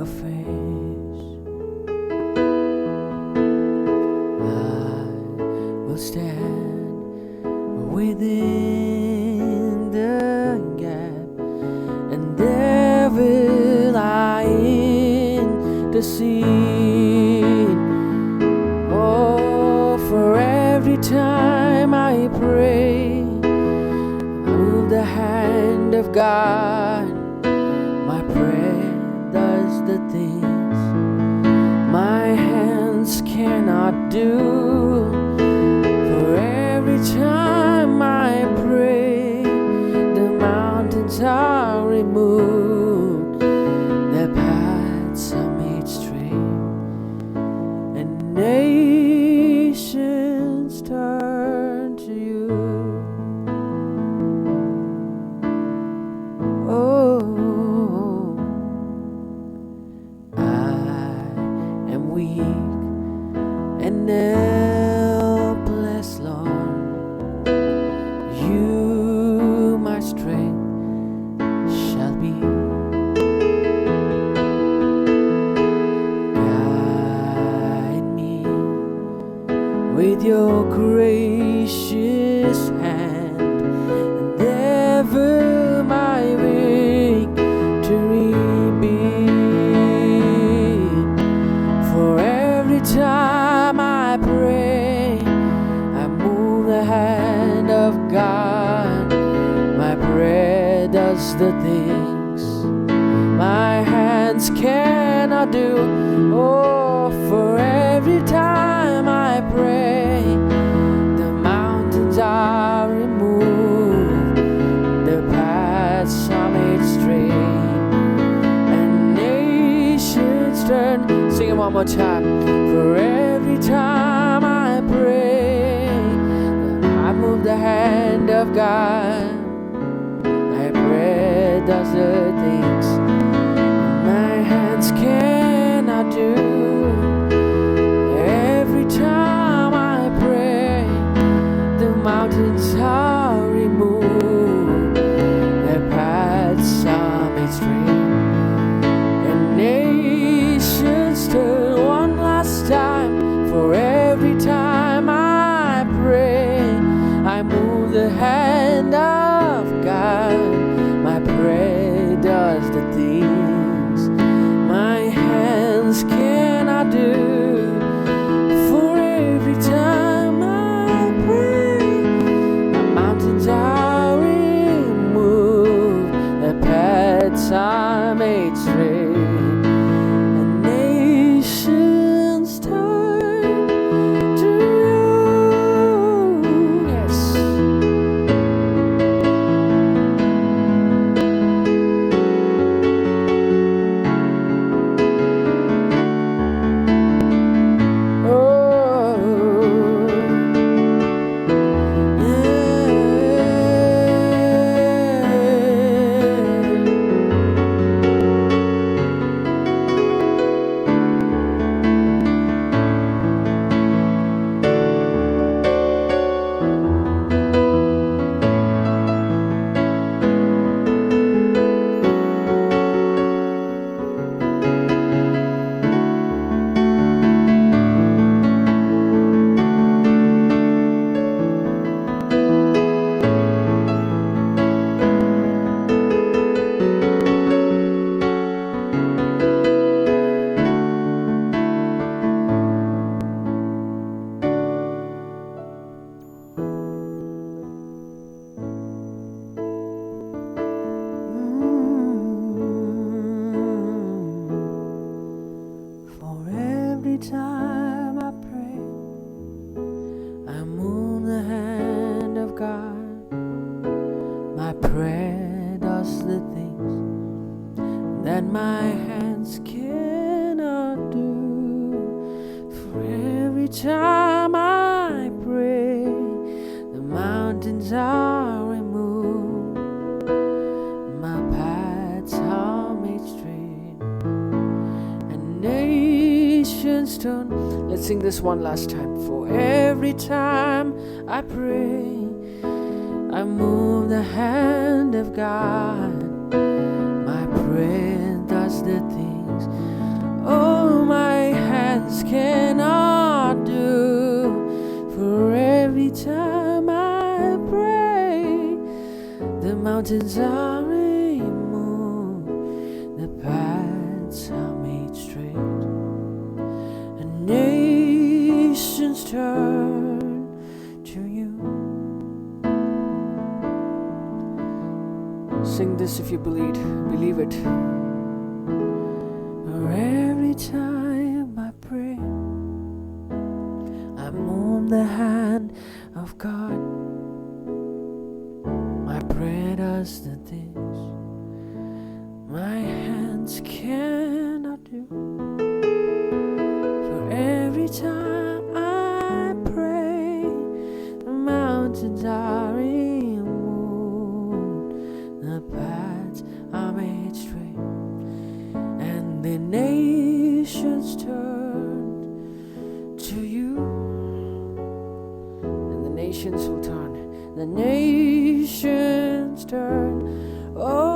your face. I will stand within the gap, and there will I intercede. Oh, for every time I pray, I move the hand of God. My prayer does the things my hands cannot do. For every time I pray, the mountains are removed, the paths are made straight, and nations turn to you. Oh, I am weak and helpless, Lord. You, my strength, shall be. Guide me with your gracious hand, and ever my victory be. For every time I pray, I move the hand of God. My prayer does the things my hands cannot do. Oh, for every time I pray, the mountains are removed, the paths are made straight, and nations turn. Sing it one more time. For every time I pray, I move the hand of God. My prayer does the things my hands cannot do. Every time I pray, the mountains are removed, the paths are made straight, and nations turn. One last time. For every time I pray, I move the hand of God. My prayer does the things my hands cannot do. For every time I pray, the mountains are removed, the paths are made straight, and nations turn to you. Yes. For every time I pray, I move the hand of God. My prayer does the things that my hands cannot do. For every time I pray, the mountains are removed, my paths are made straight, and nations turn. Let's sing this one last time. For every time I pray, I move the hand of God. My prayer does the things mountains are removed, the paths are made straight, and nations turn to you. Sing this if you believe it. For every time I pray, I'm on the hand of God. My prayer does the things my hands cannot do. For every time I pray, the mountains are removed, the paths are made straight, and the nations turn to you. And the nations will turn. The nations turn. Oh,